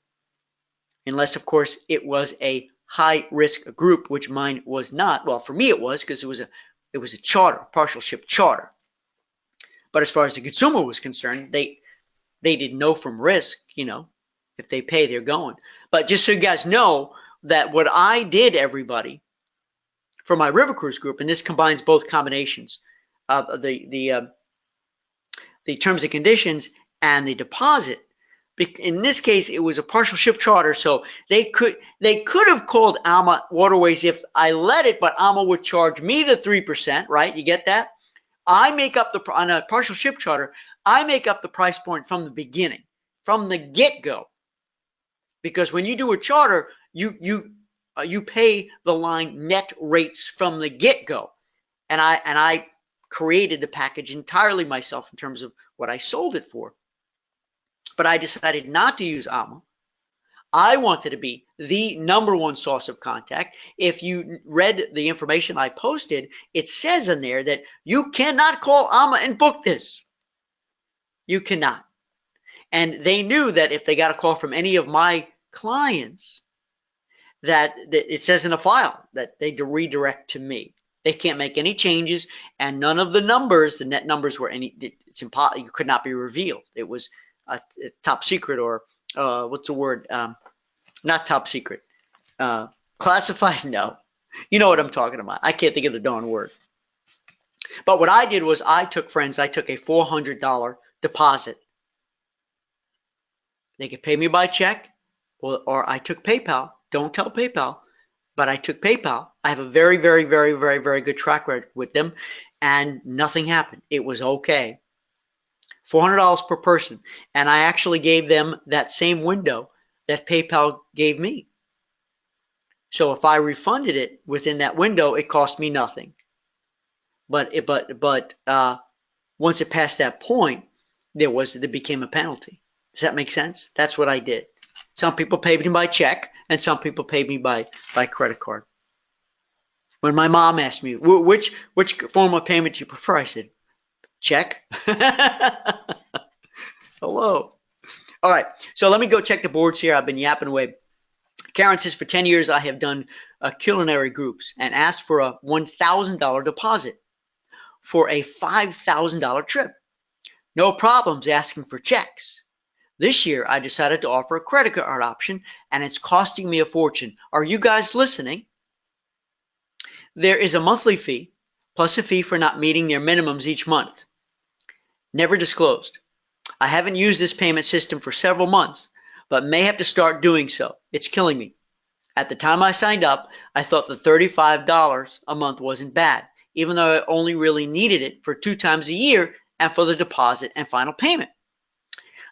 Unless, of course, it was a high-risk group, which mine was not. Well, for me it was, because it was a charter, partial ship charter. But as far as the consumer was concerned, they didn't know from risk, if they pay, they're going. But just so you guys know that what I did, everybody, for my river cruise group, and this combines both combinations of the terms and conditions and the deposit. In this case, it was a partial ship charter, so they could have called Alma Waterways if I let it, but Alma would charge me the 3%, right? You get that? I make up on a partial ship charter, I make up the price point from the beginning, from the get-go. Because when you do a charter, you pay the line net rates from the get-go. And I created the package entirely myself in terms of what I sold it for. But I decided not to use Alma. I wanted to be the #1 source of contact. If you read the information I posted, it says in there that you cannot call Alma and book this. You cannot. And they knew that if they got a call from any of my clients, that it says in the file that they redirect to me. They can't make any changes, and none of the numbers, the net numbers, were it's impossible. You could not be revealed. It was a top secret, or what's the word? Not top secret. Classified? No. You know what I'm talking about. I can't think of the darn word. But what I did was I took a $400 deposit. They could pay me by check, or I took PayPal. Don't tell PayPal, but I took PayPal. I have a very, very, very, very, very good track record with them, and nothing happened. It was okay. $400 per person, and I actually gave them that same window that PayPal gave me. So if I refunded it within that window, it cost me nothing. But once it passed that point, there became a penalty. Does that make sense? That's what I did. Some people paid me by check, and some people paid me by credit card. When my mom asked me, which form of payment do you prefer? I said, check. Hello. All right. So let me go check the boards here. I've been yapping away. Karen says, for 10 years, I have done culinary groups and asked for a $1,000 deposit for a $5,000 trip. No problems asking for checks. This year, I decided to offer a credit card option, and it's costing me a fortune. Are you guys listening? There is a monthly fee, plus a fee for not meeting their minimums each month. Never disclosed. I haven't used this payment system for several months, but may have to start doing so. It's killing me. At the time I signed up, I thought the $35 a month wasn't bad, even though I only really needed it for 2 times a year and for the deposit and final payment.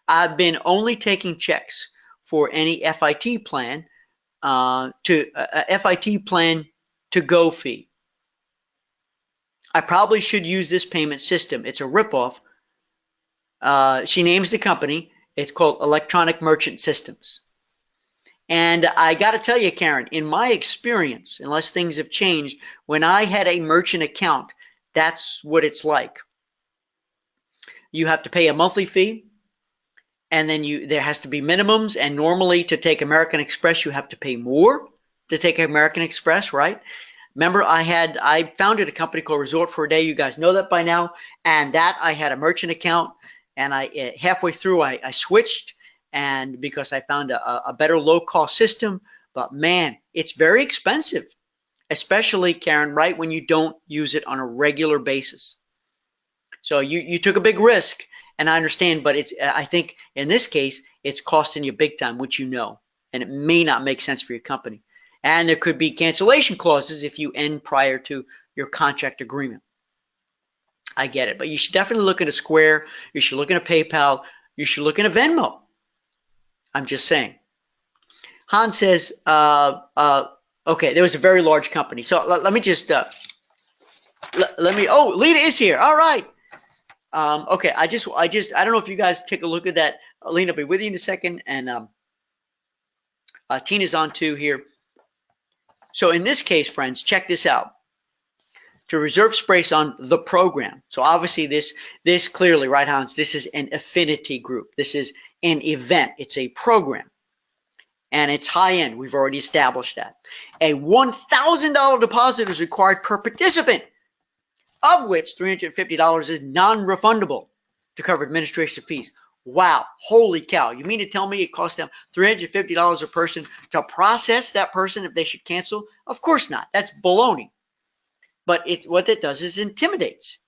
I've been only taking checks for any FIT plan FIT plan to go fee. I probably should use this payment system. It's a ripoff She names the company. It's called Electronic Merchant Systems. And I got to tell you, Karen, in my experience, unless things have changed, when I had a merchant account, that's what it's like. You have to pay a monthly fee, and then there has to be minimums. And normally, to take American Express, you have to pay more to take American Express, right? Remember, I founded a company called Resort for a Day. You guys know that by now. And that I had a merchant account, and halfway through I switched. And because I found a better low-cost system, but man, it's very expensive, especially, Karen, right when you don't use it on a regular basis. So you took a big risk, and I understand, but I think in this case, it's costing you big time, which you know, and it may not make sense for your company. And there could be cancellation clauses if you end prior to your contract agreement. I get it, but you should definitely look at a Square. You should look at a PayPal. You should look at a Venmo. I'm just saying. Hans says, okay, there was a very large company. So let me just, oh, Lita is here. All right. Okay, I don't know if you guys take a look at that. Lena will be with you in a second. And Tina's on too here. So in this case, friends, check this out. To reserve space on the program. So obviously this clearly, right, Hans, this is an affinity group. This is an event. It's a program. And it's high end. We've already established that. A $1,000 deposit is required per participant, of which $350 is non-refundable to cover administration fees. Wow. Holy cow. You mean to tell me it costs them $350 a person to process that person if they should cancel? Of course not. That's baloney. But what that does is intimidates.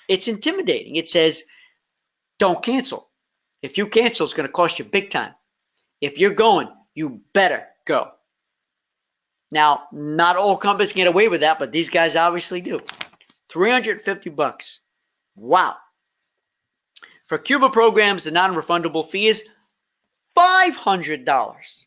It's intimidating. It says, don't cancel. If you cancel, it's going to cost you big time. If you're going, you better go. Now, not all companies get away with that, but these guys obviously do. $350. Wow. For Cuba programs, the non-refundable fee is $500.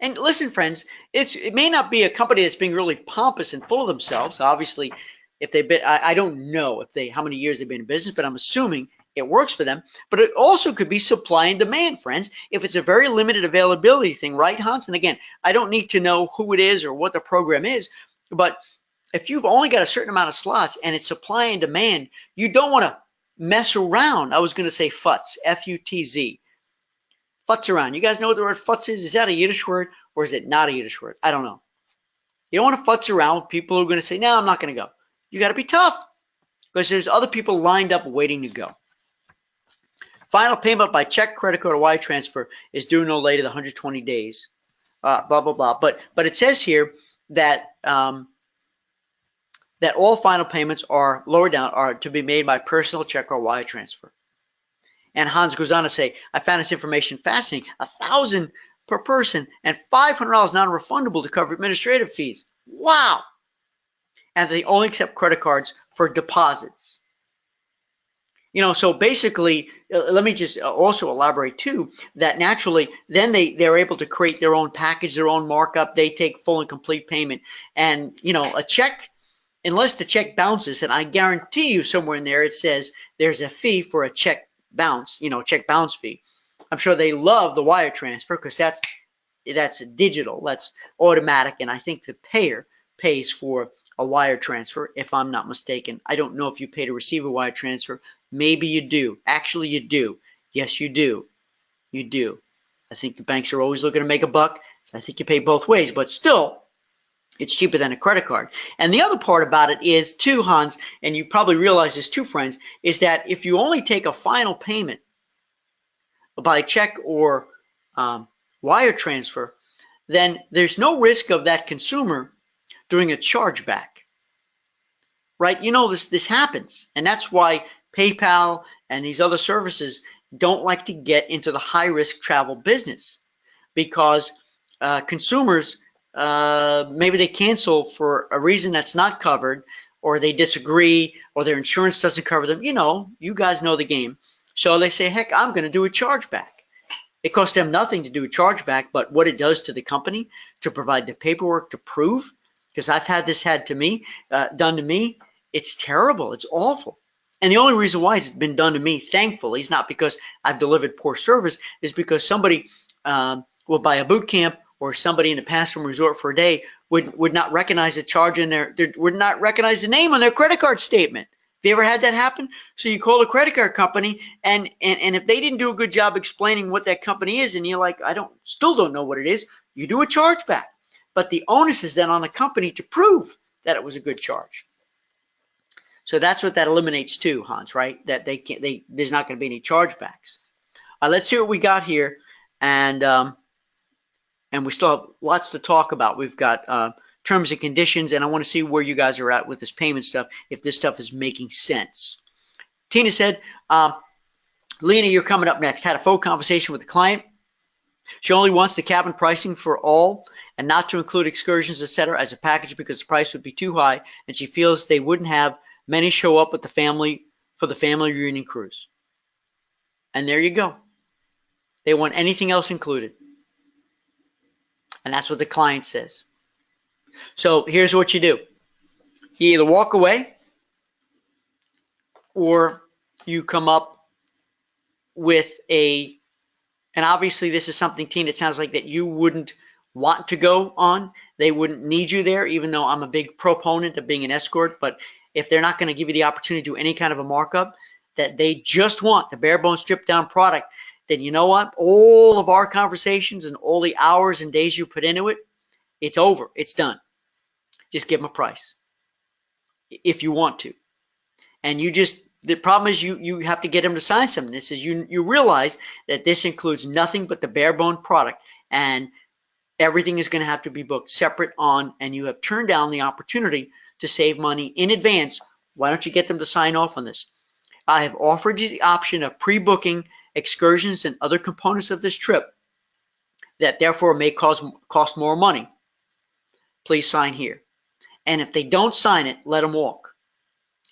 And listen, friends, it may not be a company that's being really pompous and full of themselves. Obviously, if they've been, I don't know how many years they've been in business, but I'm assuming it works for them. But it also could be supply and demand, friends. If it's a very limited availability thing, right, Hans? And again, I don't need to know who it is or what the program is, but if you've only got a certain amount of slots and it's supply and demand, you don't want to mess around. I was going to say futz, F-U-T-Z. Futz around. You guys know what the word futz is? Is that a Yiddish word or is it not a Yiddish word? I don't know. You don't want to futz around with people who are going to say, no, I'm not going to go. You got to be tough because there's other people lined up waiting to go. Final payment by check, credit card, or wire transfer is due no later than 120 days. Blah, blah, blah. But it says here that that all final payments are lower down are to be made by personal check or wire transfer. And Hans goes on to say, I found this information fascinating. $1,000 per person and $500 non-refundable to cover administrative fees. Wow. And they only accept credit cards for deposits. You know, so basically, let me just also elaborate too, that naturally, then they're able to create their own package, their own markup. They take full and complete payment. And, you know, a check, unless the check bounces, and I guarantee you somewhere in there it says there's a fee for a check bounce, you know, check bounce fee. I'm sure they love the wire transfer because that's digital, that's automatic, and I think the payer pays for a wire transfer, if I'm not mistaken. I don't know if you pay to receive a wire transfer. Maybe you do. Actually, you do. Yes, you do. You do. I think the banks are always looking to make a buck, so I think you pay both ways, but still, it's cheaper than a credit card. And the other part about it is, too, Hans, and you probably realize this too, friends, is that if you only take a final payment by check or wire transfer, then there's no risk of that consumer doing a chargeback, right? You know, this happens, and that's why PayPal and these other services don't like to get into the high-risk travel business, because consumers, maybe they cancel for a reason that's not covered, or they disagree, or their insurance doesn't cover them. You know, you guys know the game. So they say, heck, I'm going to do a chargeback. It costs them nothing to do a chargeback, but what it does to the company to provide the paperwork to prove, because I've had this done to me, it's terrible. It's awful. And the only reason why it's been done to me, thankfully, is not because I've delivered poor service, is because somebody will buy a boot camp, or somebody in the Passion Resort for a day would not recognize the charge in would not recognize the name on their credit card statement. Have you ever had that happen? So you call a credit card company, and if they didn't do a good job explaining what that company is, and you're like, still don't know what it is, you do a chargeback. But the onus is then on the company to prove that it was a good charge. So that's what that eliminates too, Hans, right? That there's not going to be any chargebacks. Let's see what we got here, and we still have lots to talk about. We've got terms and conditions, and I want to see where you guys are at with this payment stuff, if this stuff is making sense. Tina said, Lena, you're coming up next. Had a phone conversation with the client. She only wants the cabin pricing for all and not to include excursions, etc., as a package because the price would be too high, and she feels they wouldn't have many show up with the family for the family reunion cruise. And there you go. They want anything else included. And that's what the client says. So here's what you do. You either walk away, or you come up with and obviously this is something, Tina, it sounds like that you wouldn't want to go on. They wouldn't need you there, even though I'm a big proponent of being an escort. But if they're not going to give you the opportunity to do any kind of a markup, that they just want the bare bones stripped down product, then you know what? All of our conversations and all the hours and days you put into it, it's over. It's done. Just give them a price if you want to. And the problem is you have to get them to sign something. This is you realize that this includes nothing but the bare bone product, and everything is going to have to be booked separate on, and you have turned down the opportunity to save money in advance. Why don't you get them to sign off on this? I have offered you the option of pre-booking excursions and other components of this trip that therefore may cost more money. Please sign here. And if they don't sign it, let them walk.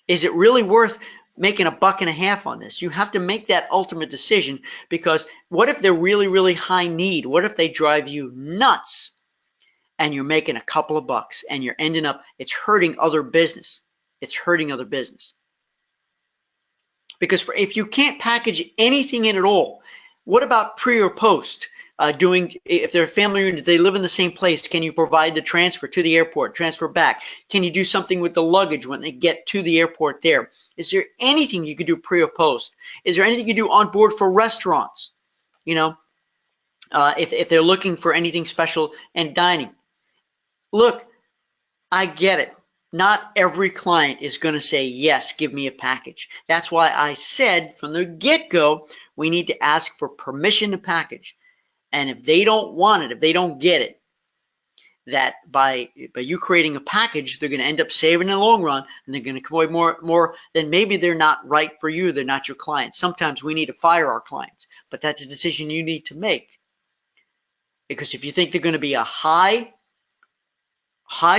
Is it really worth making $1.50 on this? You have to make that ultimate decision, because what if they're really, really high need? What if they drive you nuts and you're making a couple of bucks and you're ending up, it's hurting other business. It's hurting other business. Because if you can't package anything in at all, what about pre or post? If they're a family unit, they live in the same place, can you provide the transfer to the airport, transfer back? Can you do something with the luggage when they get to the airport there? Is there anything you could do pre or post? Is there anything you do on board for restaurants? You know, if they're looking for anything special and dining. Look, I get it. Not every client is going to say, yes, give me a package. That's why I said from the get-go, we need to ask for permission to package. And if they don't want it, if they don't get it, that by you creating a package, they're going to end up saving in the long run, and they're going to come away more, then maybe they're not right for you. They're not your client. Sometimes we need to fire our clients, but that's a decision you need to make. Because if you think they're going to be a high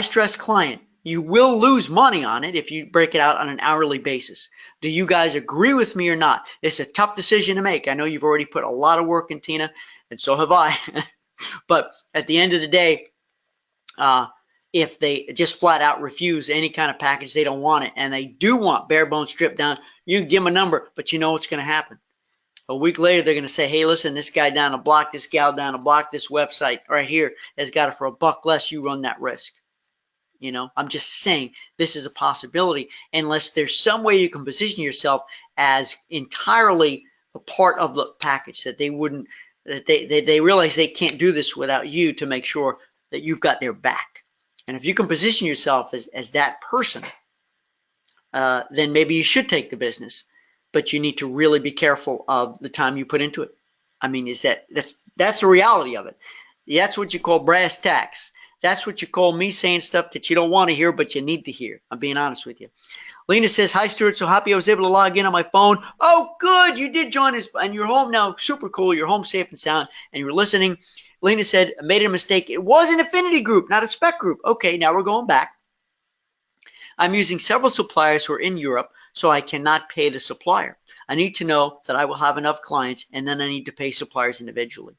stress client, you will lose money on it if you break it out on an hourly basis. Do you guys agree with me or not? It's a tough decision to make. I know you've already put a lot of work in, Tina, and so have I. But at the end of the day, if they just flat out refuse any kind of package, they don't want it, and they do want bare bones stripped down, you can give them a number, but you know what's going to happen. A week later, they're going to say, hey, listen, this guy down the block, this gal down the block, this website right here has got it for $1 less. You run that risk. You know, I'm just saying this is a possibility, unless there's some way you can position yourself as entirely a part of the package, that they wouldn't, that they realize they can't do this without you to make sure that you've got their back. And if you can position yourself as that person, then maybe you should take the business, but you need to really be careful of the time you put into it. I mean, that's the reality of it. That's what you call brass tacks. That's what you call me saying stuff that you don't want to hear, but you need to hear. I'm being honest with you. Lena says, hi, Stuart. So happy I was able to log in on my phone. Oh, good. You did join us, and you're home now. Super cool. You're home safe and sound, and you're listening. Lena said, I made a mistake. It was an affinity group, not a spec group. Okay, now we're going back. I'm using several suppliers who are in Europe, so I cannot pay the supplier. I need to know that I will have enough clients, and then I need to pay suppliers individually.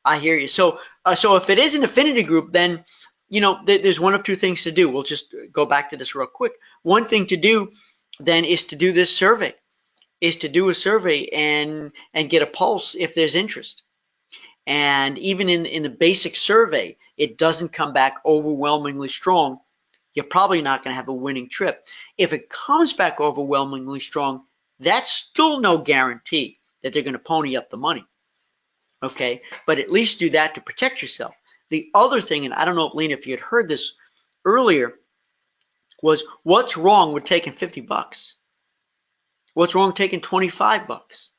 I hear you. So if it is an affinity group, then, you know, there's one of two things to do. We'll just go back to this real quick. One thing to do then is to do this survey, is to do a survey and get a pulse if there's interest. And even in the basic survey, it doesn't come back overwhelmingly strong, you're probably not going to have a winning trip. If it comes back overwhelmingly strong, that's still no guarantee that they're going to pony up the money. Okay, but at least do that to protect yourself. The other thing, and I don't know, Lena, if you had heard this earlier, was what's wrong with taking 50 bucks? What's wrong with taking 25 bucks?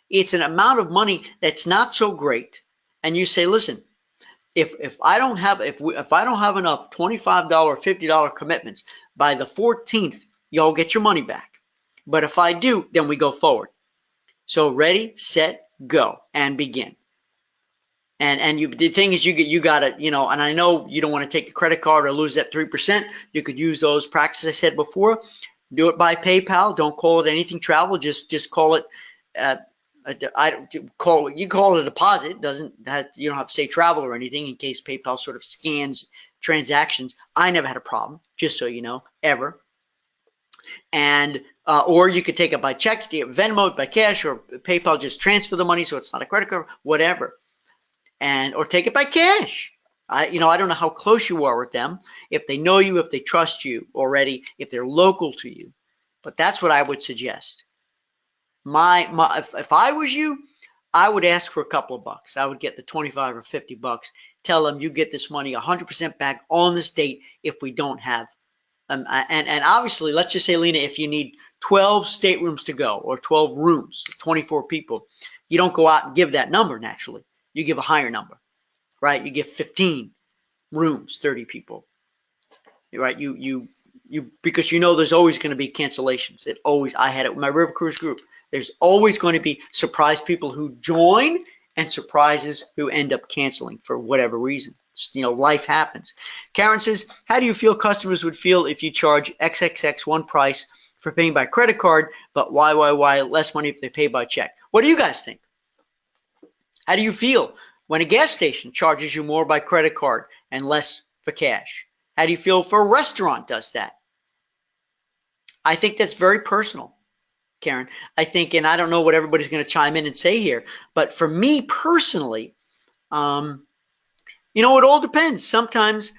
It's an amount of money that's not so great. And you say, listen, if I don't have enough $25, $50 commitments by the 14th, y'all get your money back. But if I do, then we go forward. So ready, set, go, and begin. And the thing is, you got to, and I know you don't want to take a credit card or lose that 3%. You could use those practices I said before. Do it by PayPal. Don't call it anything travel. Just call it. You call it a deposit. You don't have to say travel or anything in case PayPal sort of scans transactions. I never had a problem, just so you know, ever. And or you could take it by check, Venmo, by cash, or PayPal. Just transfer the money so it's not a credit card, whatever. Or take it by cash. I don't know how close you are with them, if they know you, if they trust you already, if they're local to you. But that's what I would suggest. If I was you, I would ask for a couple of bucks. I would get the 25 or 50 bucks. Tell them you get this money 100% back on this date if we don't have. And obviously, let's just say, Lena, if you need 12 staterooms to go or 12 rooms, 24 people, you don't go out and give that number naturally. You give a higher number, right? You give 15 rooms, 30 people, right? You because there's always going to be cancellations. I had it with my River Cruise group. There's always going to be surprise people who join and surprises who end up canceling for whatever reason. Life happens. Karen says, how do you feel customers would feel if you charge XXX one price for paying by credit card, but Y less money if they pay by check? What do you guys think? How do you feel when a gas station charges you more by credit card and less for cash? How do you feel if a restaurant does that? I think that's very personal, Karen. I think, and I don't know what everybody's going to chime in and say here, but for me personally, it all depends. Sometimes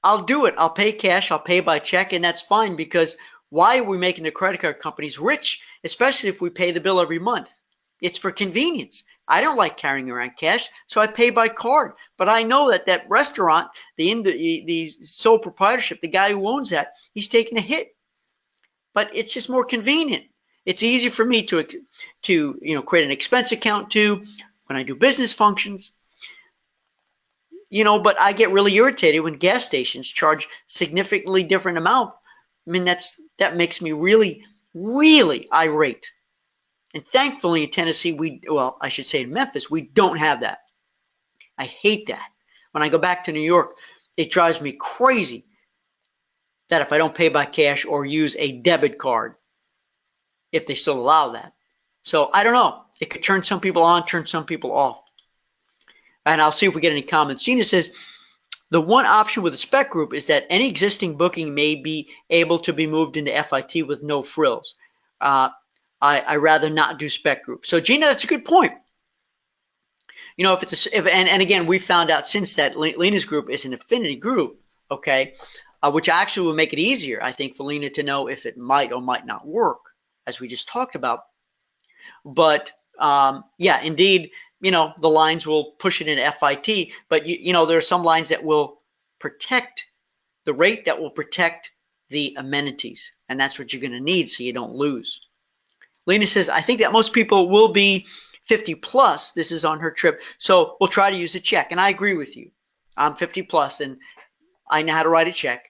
I'll do it. I'll pay cash. I'll pay by check, and that's fine, because why are we making the credit card companies rich, especially if we pay the bill every month? It's for convenience. I don't like carrying around cash, so I pay by card. But I know that restaurant, the sole proprietorship, the guy who owns that, he's taking a hit. But it's just more convenient. It's easy for me to create an expense account too when I do business functions. But I get really irritated when gas stations charge significantly different amount. I mean, that makes me really, really irate. And thankfully in Tennessee, I should say in Memphis, we don't have that. I hate that. When I go back to New York, it drives me crazy that if I don't pay by cash or use a debit card, if they still allow that. So I don't know. It could turn some people on, turn some people off. And I'll see if we get any comments. Gina says, the one option with a spec group is that any existing booking may be able to be moved into FIT with no frills. I rather not do spec group. So Gina, that's a good point. And again, we found out since that Lena's group is an affinity group, okay, which actually will make it easier, I think, for Lena to know if it might or might not work, as we just talked about. But yeah, indeed, the lines will push it into FIT, but there are some lines that will protect the rate, that will protect the amenities, and that's what you're going to need so you don't lose. Lena says, I think that most people will be 50 plus. This is on her trip. So we'll try to use a check. And I agree with you. I'm 50 plus and I know how to write a check.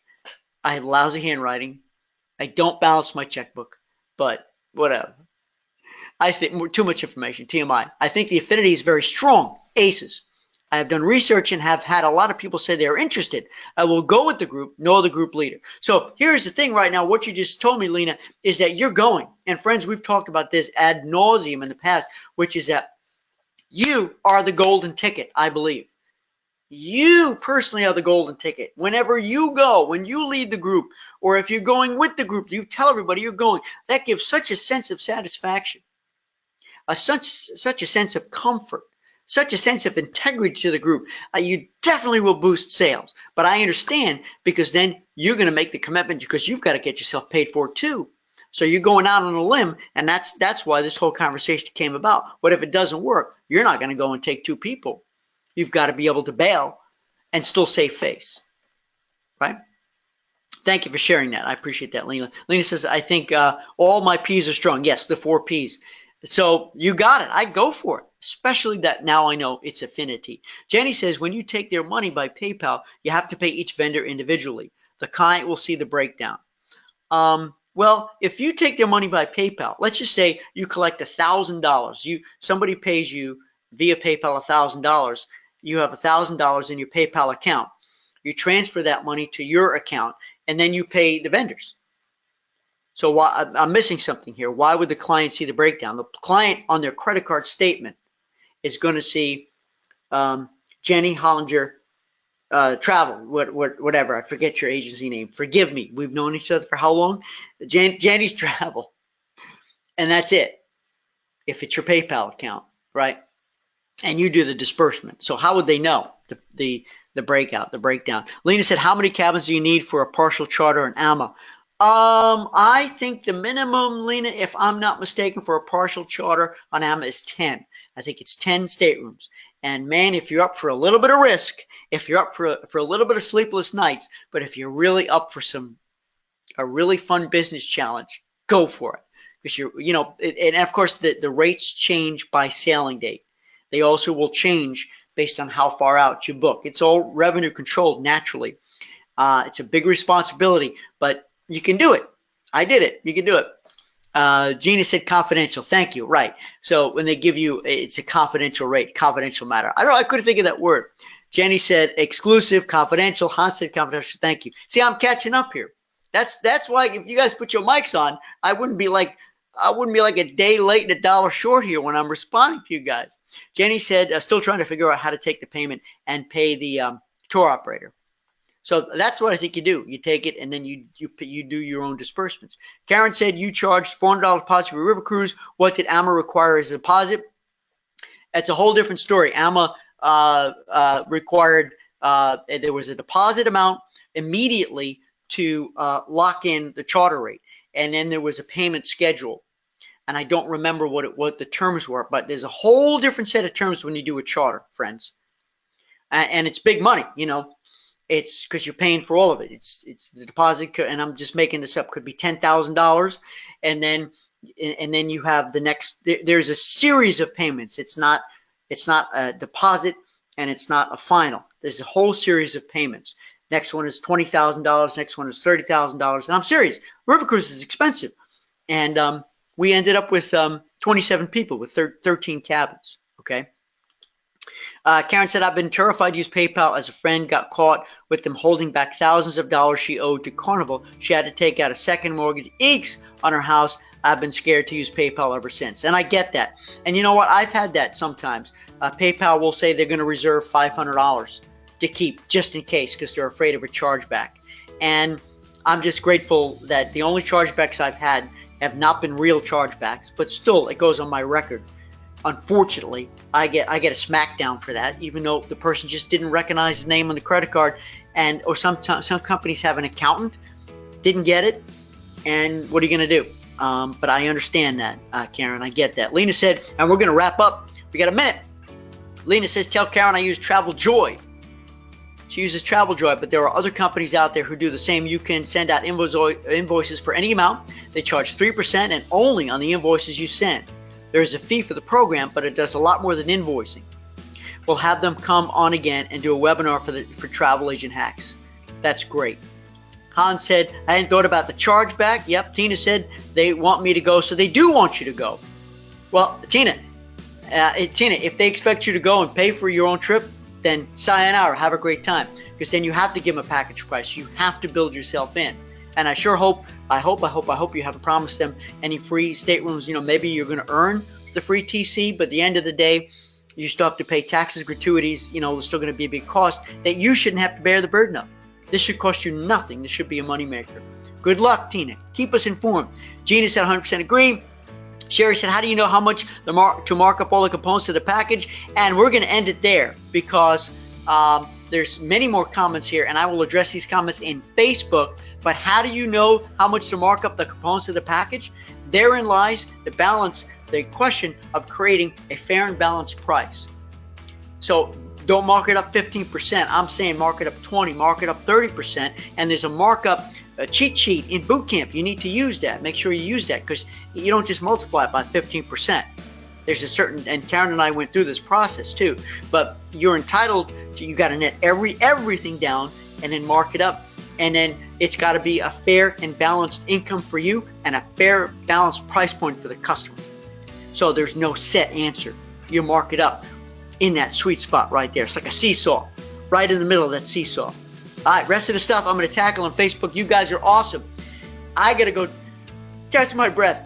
I have lousy handwriting. I don't balance my checkbook, but whatever. I think too much information, TMI. I think the affinity is very strong, aces. I have done research and have had a lot of people say they're interested. I will go with the group, know the group leader. So here's the thing right now. What you just told me, Lena, is that you're going. And friends, we've talked about this ad nauseum in the past, which is that you are the golden ticket, I believe. You personally have the golden ticket. Whenever you go, when you lead the group, or if you're going with the group, you tell everybody you're going. That gives such a sense of satisfaction, such a sense of comfort, such a sense of integrity to the group. You definitely will boost sales. But I understand, because then you're going to make the commitment, because you've got to get yourself paid for it too. So you're going out on a limb, and that's why this whole conversation came about. What if it doesn't work? You're not going to go and take two people. You've got to be able to bail and still save face, right? Thank you for sharing that. I appreciate that, Lena. Lena says, I think all my P's are strong. Yes, the 4 P's. So you got it. I go for it, especially that now I know it's affinity. Jenny says, when you take their money by PayPal, you have to pay each vendor individually. The client will see the breakdown. Well, if you take their money by PayPal, let's just say you collect $1,000. Somebody pays you via PayPal $1,000. You have $1,000 in your PayPal account. You transfer that money to your account, and then you pay the vendors. So I'm missing something here. Why would the client see the breakdown? The client on their credit card statement is going to see Jenny Hollinger Travel, whatever. I forget your agency name. Forgive me. We've known each other for how long? Jenny's Travel. And that's it. If it's your PayPal account, right? And you do the disbursement. So how would they know the breakdown? Lena said, how many cabins do you need for a partial charter in AMA? I think the minimum, Lena, if I'm not mistaken, for a partial charter on AMA is 10. I think it's 10 staterooms. And man, if you're up for a little bit of risk, if you're up for a little bit of sleepless nights, but if you're really up for a really fun business challenge, go for it. Because and of course the rates change by sailing date. They also will change based on how far out you book. It's all revenue controlled naturally. It's a big responsibility, but you can do it. I did it. You can do it. Gina said confidential. Thank you. Right. So when they give you, it's a confidential rate, confidential matter. I couldn't think of that word. Jenny said exclusive, confidential. Hans said confidential. Thank you. See, I'm catching up here. That's why if you guys put your mics on, I wouldn't be like a day late and $1 short here when I'm responding to you guys. Jenny said, still trying to figure out how to take the payment and pay the tour operator. So that's what I think you do. You take it and then you do your own disbursements. Karen said you charged $400 deposit for a river cruise. What did AMA require as a deposit? That's a whole different story. AMA required there was a deposit amount immediately to lock in the charter rate, and then there was a payment schedule. And I don't remember what the terms were, but there's a whole different set of terms when you do a charter, friends. And it's big money, It's because you're paying for all of it. It's the deposit, and I'm just making this up, could be $10,000, and then you have the next. There's a series of payments. It's not a deposit, and it's not a final. There's a whole series of payments. Next one is $20,000. Next one is $30,000. And I'm serious. River cruise is expensive, and we ended up with 27 people with 13 cabins. Okay. Karen said, I've been terrified to use PayPal as a friend got caught with them holding back thousands of dollars she owed to Carnival. She had to take out a second mortgage on her house. I've been scared to use PayPal ever since. And I get that. And you know what? I've had that sometimes. PayPal will say they're going to reserve $500 to keep just in case because they're afraid of a chargeback. And I'm just grateful that the only chargebacks I've had have not been real chargebacks, but still it goes on my record. Unfortunately, I get a smackdown for that, even though the person just didn't recognize the name on the credit card, or some companies have an accountant, didn't get it, and what are you going to do? But I understand that, Karen. I get that. Lena said, and we're going to wrap up. We got a minute. Lena says, tell Karen I use Travel Joy. She uses Travel Joy, but there are other companies out there who do the same. You can send out invoices for any amount. They charge 3% and only on the invoices you send. There is a fee for the program, but it does a lot more than invoicing. We'll have them come on again and do a webinar for travel agent hacks. That's great. Hans said, I hadn't thought about the chargeback. Yep. Tina said they want me to go, so they do want you to go. Well, Tina, if they expect you to go and pay for your own trip, then sayonara, have a great time. Because then you have to give them a package price. You have to build yourself in. And I sure hope you haven't promised them any free staterooms. Maybe you're going to earn the free TC, but at the end of the day, You still have to pay taxes, gratuities, there's still going to be a big cost that you shouldn't have to bear the burden of. This should cost you nothing. This should be a moneymaker. Good luck, Tina. Keep us informed. Gina said 100% agree. Sherry said, how do you know how much to mark up all the components of the package? And we're going to end it there because there's many more comments here, and I will address these comments in Facebook. But how do you know how much to mark up the components of the package? Therein lies the question of creating a fair and balanced price. So don't mark it up 15%. I'm saying mark it up 20, mark it up 30%. And there's a markup cheat sheet in boot camp. You need to use that. Make sure you use that because you don't just multiply it by 15%. There's a certain, and Karen and I went through this process too, but you're entitled to, you got to net everything down and then mark it up. And then it's got to be a fair and balanced income for you and a fair, balanced price point for the customer. So there's no set answer. You mark it up in that sweet spot right there. It's like a seesaw, right in the middle of that seesaw. All right, rest of the stuff I'm going to tackle on Facebook. You guys are awesome. I got to go catch my breath.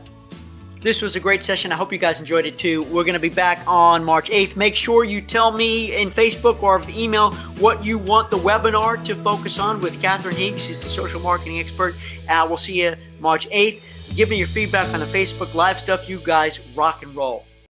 This was a great session. I hope you guys enjoyed it too. We're going to be back on March 8th. Make sure you tell me in Facebook or email what you want the webinar to focus on with Catherine Higgs. She's a social marketing expert. We'll see you March 8th. Give me your feedback on the Facebook Live stuff. You guys rock and roll.